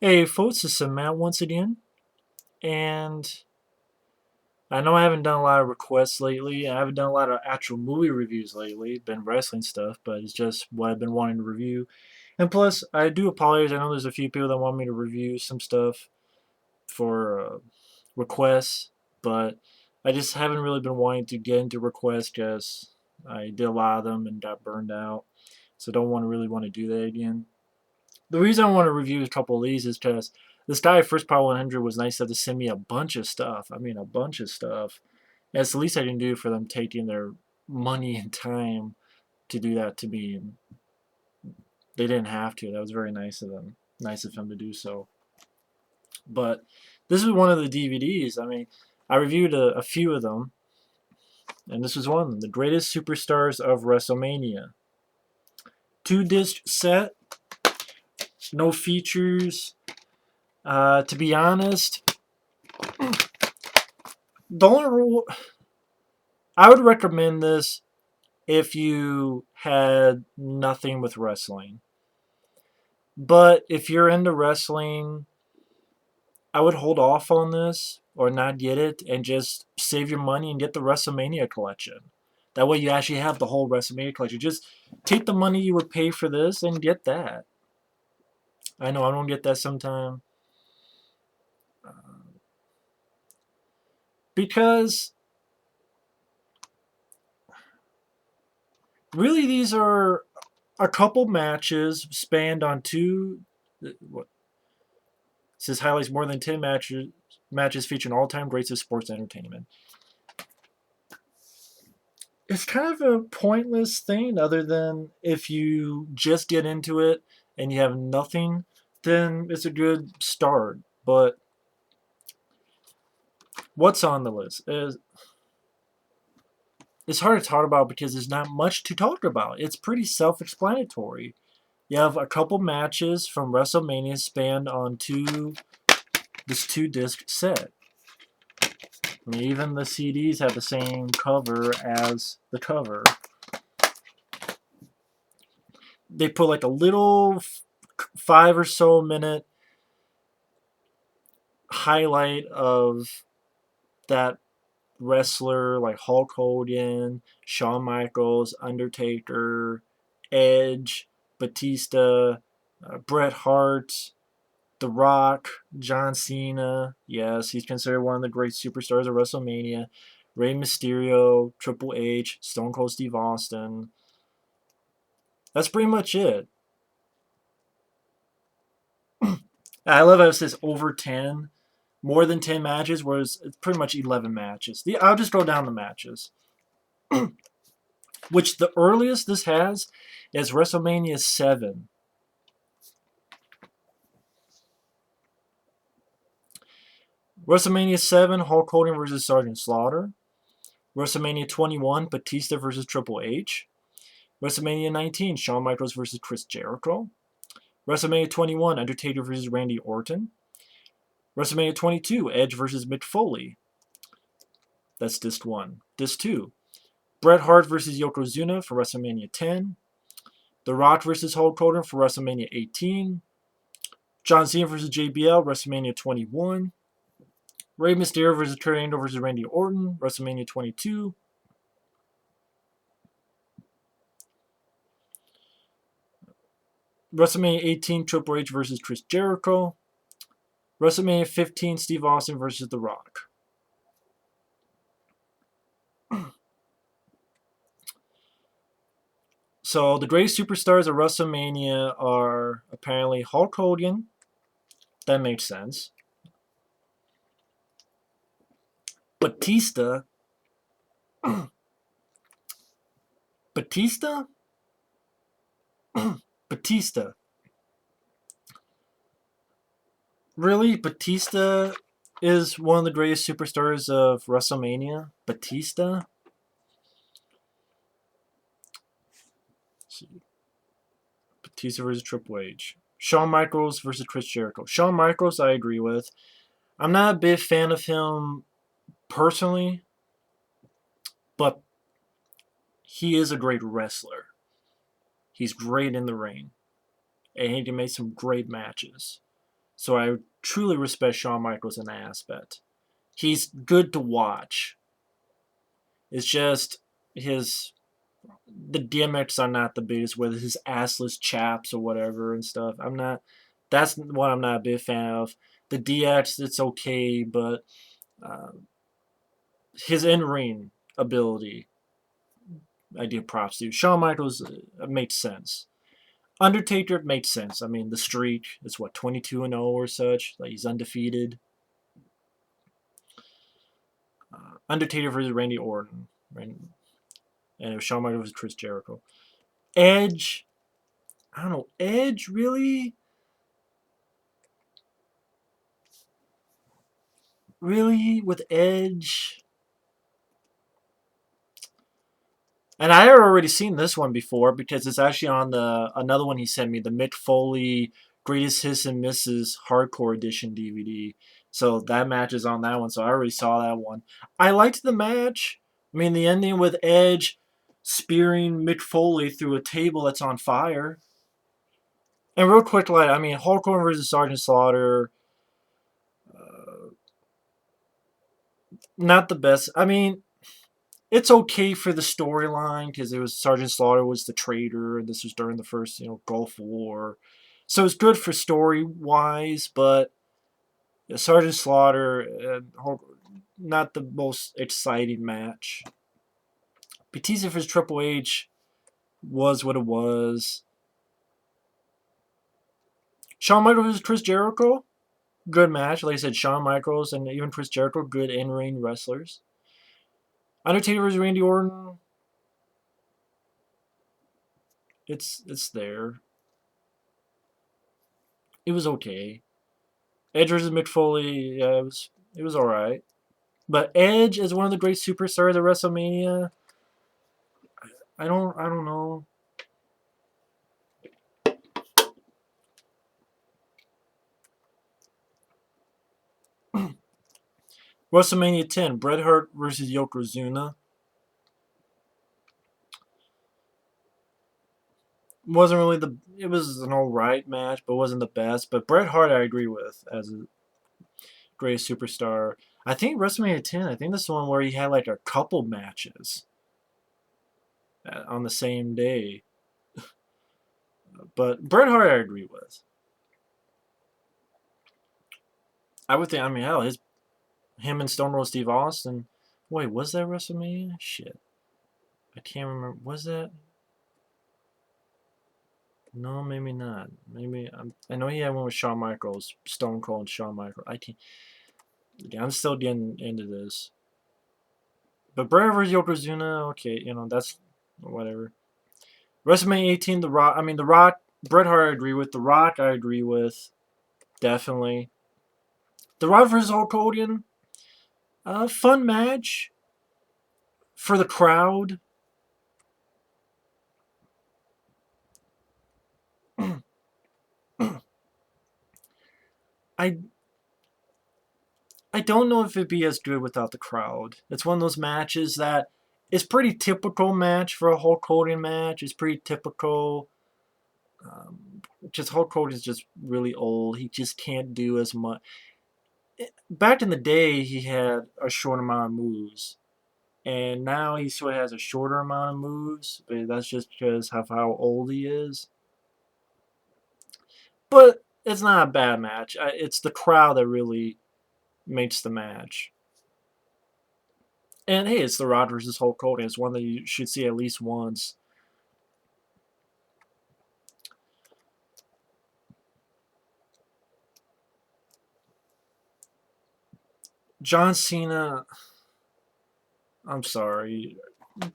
Hey folks, this is Matt once again, and I know I haven't done a lot of requests lately. I haven't done a lot of actual movie reviews lately, been wrestling stuff, but it's just what I've been wanting to review. And plus, I do apologize. I know there's a few people that want me to review some stuff for requests, but I just haven't really been wanting to get into requests because I did a lot of them and got burned out. So don't want to do that again. The reason I want to review a couple of these is because this guy at First Power 100 was nice enough to send me a bunch of stuff. I mean, a bunch of stuff. That's the least I can do for them taking their money and time to do that to me. And they didn't have to. That was very nice of them. Nice of him to do so. But this is one of the DVDs. I mean, I reviewed a few of them, and this was one of them. The Greatest Superstars of WrestleMania. 2 disc set, no features. To be honest, the only rule I would recommend this if you had nothing with wrestling. But if you're into wrestling, I would hold off on this or not get it and just save your money and get the WrestleMania collection. That way you actually have the whole WrestleMania collection. Just take the money you would pay for this and get that. I know I don't get that sometime. Because really these are a couple matches spanned on two. What says highlights more than 10 matches featuring all-time greats of sports entertainment. It's kind of a pointless thing other than if you just get into it and you have nothing, then it's a good start. But what's on the list is it's hard to talk about because there's not much to talk about. It's pretty self-explanatory. You have a couple matches from WrestleMania spanned on this 2 disc set. I mean, even the CDs have the same cover as the cover. They put like a little 5 or so minute highlight of that wrestler like Hulk Hogan, Shawn Michaels, Undertaker, Edge, Batista, Bret Hart, The Rock, John Cena. Yes, he's considered one of the great superstars of WrestleMania. Rey Mysterio, Triple H, Stone Cold Steve Austin. That's pretty much it. I love how it says over 10. More than 10 matches, whereas it's pretty much 11 matches. I'll just go down the matches. Which the earliest this has is WrestleMania 7. WrestleMania 7, Hulk Hogan versus Sergeant Slaughter. WrestleMania 21, Batista versus Triple H. WrestleMania 19, Shawn Michaels versus Chris Jericho. WrestleMania 21, Undertaker versus Randy Orton. WrestleMania 22, Edge versus Mick Foley. That's disc 1. Disc 2, Bret Hart versus Yokozuna for WrestleMania 10. The Rock versus Hulk Hogan for WrestleMania 18. John Cena versus JBL, WrestleMania 21. Rey Mysterio versus Kurt Angle versus Randy Orton, WrestleMania 22. WrestleMania 18, Triple H versus Chris Jericho. WrestleMania 15, Steve Austin versus The Rock. So the greatest superstars of WrestleMania are apparently Hulk Hogan. That makes sense. Batista. Batista? Batista. Really? Batista is one of the greatest superstars of WrestleMania? Batista? Let's see. Batista versus Triple H. Shawn Michaels versus Chris Jericho. Shawn Michaels, I agree with. I'm not a big fan of him personally, but he is a great wrestler. He's great in the ring, and he can make some great matches. So I truly respect Shawn Michaels in that aspect. He's good to watch. It's just his the gimmicks are not the biggest with his assless chaps or whatever and stuff. I'm not. That's what I'm not a big fan of. The DX, it's okay, but uh, his in ring ability, I give props to. Shawn Michaels makes sense. Undertaker makes sense. I mean, the streak is what 22-0 or such. Like he's undefeated. Undertaker versus Randy Orton, right? And it was Shawn Michaels versus Chris Jericho. Edge, I don't know. Edge really, really with Edge. And I had already seen this one before because it's actually on the another one he sent me, the Mick Foley Greatest Hits and Misses Hardcore Edition DVD. So that match is on that one. So I already saw that one. I liked the match. I mean, the ending with Edge spearing Mick Foley through a table that's on fire. And real quick, like I mean, Hulk Hogan versus Sergeant Slaughter, uh, not the best. I mean, it's okay for the storyline because it was Sergeant Slaughter was the traitor, and this was during the first Gulf War, so it's good for story wise. But Sergeant Slaughter, not the most exciting match. Batista vs Triple H was what it was. Shawn Michaels versus Chris Jericho, good match. Like I said, Shawn Michaels and even Chris Jericho, good in ring wrestlers. Undertaker versus Randy Orton, it's there. It was okay. Edge versus Mick Foley, yeah, it was all right. But Edge is one of the great superstars of WrestleMania. I don't know. WrestleMania 10, Bret Hart versus Yokozuna. Wasn't really the. It was an alright match, but wasn't the best. But Bret Hart, I agree with as a great superstar. I think WrestleMania 10. I think this is the one where he had like a couple matches on the same day. But Bret Hart, I agree with. I would think. I mean, hell, him and Stone Cold Steve Austin. Wait, was that WrestleMania? Shit, I can't remember. Was that? No, maybe not. Maybe I know he had one with Shawn Michaels, Stone Cold, and Shawn Michaels. I can't. I'm still getting into this. But Bret vs Yokozuna, okay, that's whatever. WrestleMania 18, The Rock. I mean, The Rock. Bret Hart, I agree with. The Rock, I agree with. Definitely. The Rock versus Hulk Hogan. Fun match for the crowd. I I don't know if it'd be as good without the crowd. It's one of those matches that is pretty typical match for a Hulk Hogan match. It's pretty typical. Just Hulk Hogan is just really old. He just can't do as much. Back in the day, he had a short amount of moves, and now he sort of has a shorter amount of moves. But that's just because of how old he is. But it's not a bad match. It's the crowd that really makes the match. And hey, it's The Rock versus Hulk Hogan. It's one that you should see at least once. John Cena, I'm sorry.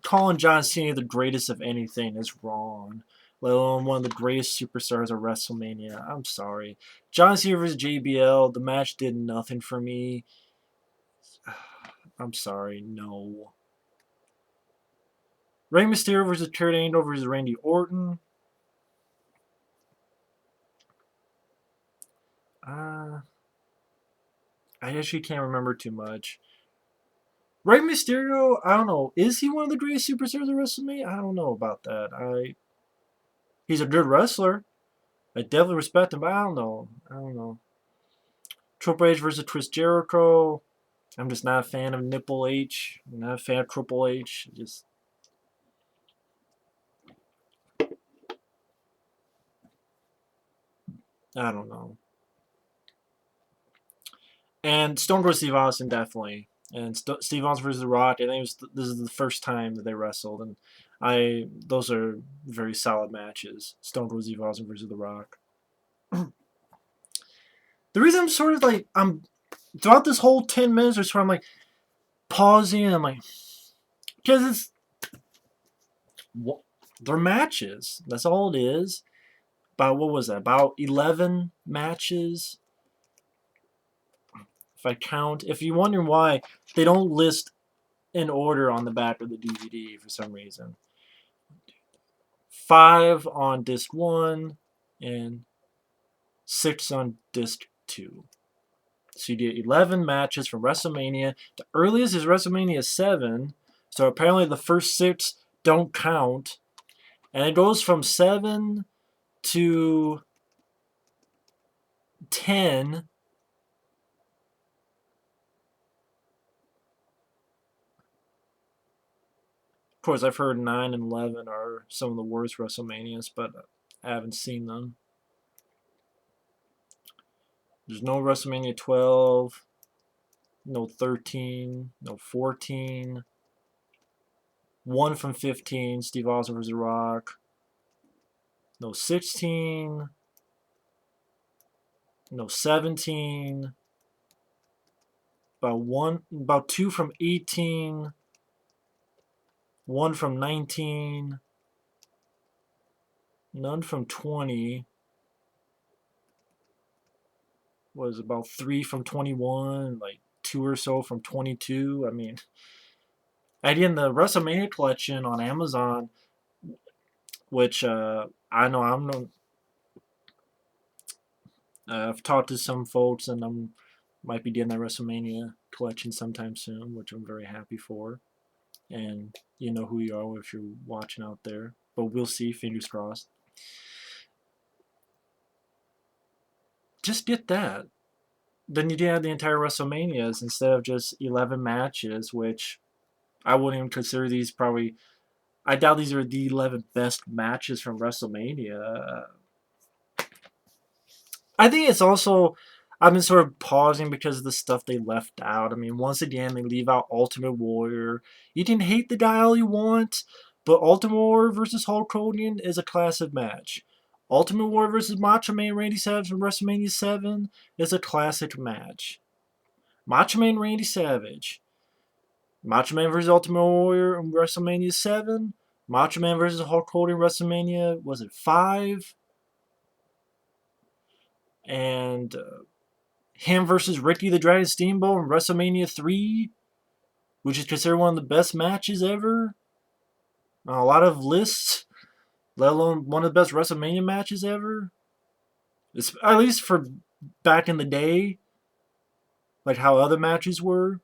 Calling John Cena the greatest of anything is wrong. Let alone one of the greatest superstars of WrestleMania. I'm sorry. John Cena versus JBL, the match did nothing for me. I'm sorry, no. Rey Mysterio versus Kurt Angle versus Randy Orton. Uh, I actually can't remember too much. Rey Mysterio, I don't know. Is he one of the greatest superstars of WrestleMania? I don't know about that. He's a good wrestler. I definitely respect him, but I don't know. I don't know. Triple H versus Chris Jericho. I'm just not a fan of Nipple H. I'm not a fan of Triple H. Just I don't know. And Stone Cold Steve Austin definitely. And Steve Austin versus The Rock. I think this is the first time that they wrestled, and those are very solid matches. Stone Cold Steve Austin versus The Rock. The reason I'm sort of like I'm throughout this whole 10 minutes or so, I'm like pausing. And I'm like, because it's they're matches. That's all it is. About what was that? About 11 matches. If I count, if you're wondering why they don't list in order on the back of the DVD for some reason. 5 on disc 1 and 6 on disc 2. So you get 11 matches from WrestleMania. The earliest is WrestleMania 7. So apparently the first 6 don't count. And it goes from 7 to 10. Of course, I've heard 9 and 11 are some of the worst WrestleManias, but I haven't seen them. There's no WrestleMania 12, no 13, no 14, 1 from 15, Steve Austin vs. The Rock, no 16, no 17, about 2 from 18, 1 from 19, none from 20, was about 3 from 21, like 2 or so from 22. I mean, again, the WrestleMania collection on Amazon, which I know I've talked to some folks, and I'm might be getting that WrestleMania collection sometime soon, which I'm very happy for. And you know who you are if you're watching out there, but we'll see. Fingers crossed. Just get that. Then you have the entire WrestleManias instead of just 11 matches, which I wouldn't even consider these probably. I doubt these are the 11 best matches from WrestleMania. I think it's also I've been sort of pausing because of the stuff they left out. I mean, once again, they leave out Ultimate Warrior. You can hate the guy all you want, but Ultimate Warrior versus Hulk Hogan is a classic match. Ultimate Warrior versus Macho Man Randy Savage from WrestleMania 7 is a classic match. Macho Man Randy Savage. Macho Man versus Ultimate Warrior in WrestleMania 7. Macho Man versus Hulk Hogan WrestleMania, was it 5? And him versus Ricky the Dragon Steamboat in WrestleMania 3, which is considered one of the best matches ever. On a lot of lists, let alone one of the best WrestleMania matches ever. It's, at least for back in the day, like how other matches were.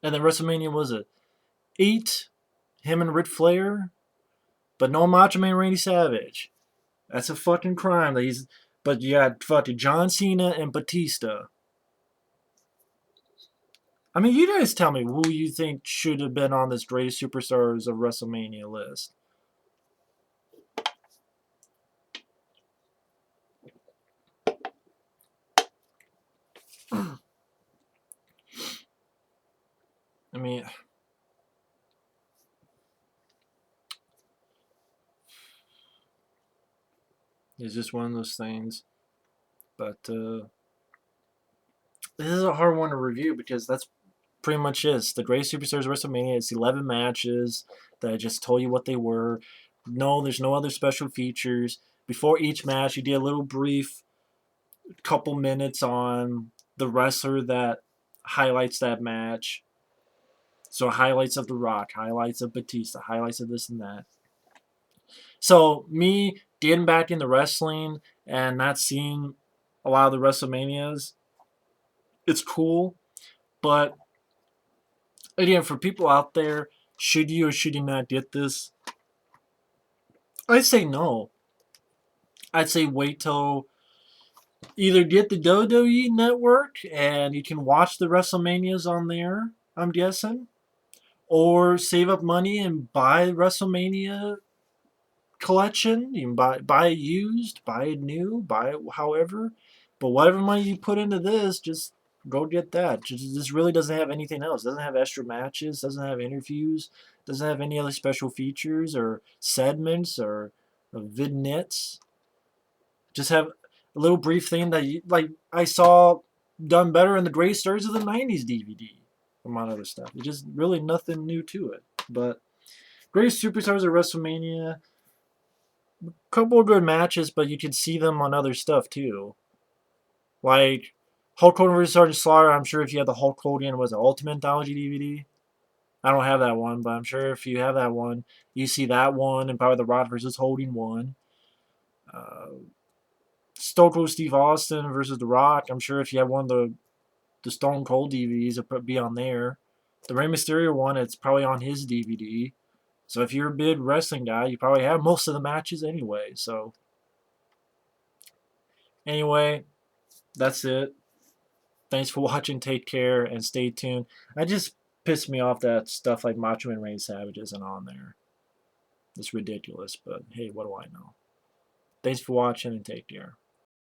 And then WrestleMania was it 8, him and Ric Flair, but no Macho Man Randy Savage. That's a fucking crime. That he's, but you got fucking John Cena and Batista. I mean, you guys tell me who you think should have been on this Greatest Superstars of WrestleMania list. I mean, it's just one of those things. But this is a hard one to review because that's pretty much it. It's the Greatest Superstars of WrestleMania. It's 11 matches that I just told you what they were. No, there's no other special features. Before each match, you did a little brief couple minutes on the wrestler that highlights that match. So highlights of The Rock, highlights of Batista, highlights of this and that. So me getting back into wrestling and not seeing a lot of the WrestleManias, it's cool. But again, for people out there, should you or should you not get this? I'd say no. I'd say wait till Either get the WWE Network and you can watch the WrestleManias on there, I'm guessing, or save up money and buy WrestleMania collection. You can buy it used, buy it new, buy it however. But whatever money you put into this, just go get that. This really doesn't have anything else. It doesn't have extra matches. Doesn't have interviews. Doesn't have any other special features or segments or vignettes. Just have a little brief thing that like I saw done better in the Greatest Stars of the '90s DVD, among other stuff. It's just really nothing new to it. But Greatest Superstars of WrestleMania, couple of good matches, but you can see them on other stuff too. Like Hulk Hogan vs. Sergeant Slaughter. I'm sure if you have the Hulk Hogan was it Ultimate Anthology DVD. I don't have that one, but I'm sure if you have that one, you see that one and probably the Rock versus Hogan one. Uh, Stone Cold Steve Austin versus The Rock. I'm sure if you have one of the Stone Cold DVDs, it'll be on there. The Rey Mysterio one, it's probably on his DVD. So if you're a big wrestling guy, you probably have most of the matches anyway. So anyway, that's it. Thanks for watching. Take care and stay tuned. I just pissed me off that stuff like Macho and Randy Savage isn't on there. It's ridiculous, but hey, what do I know? Thanks for watching and take care.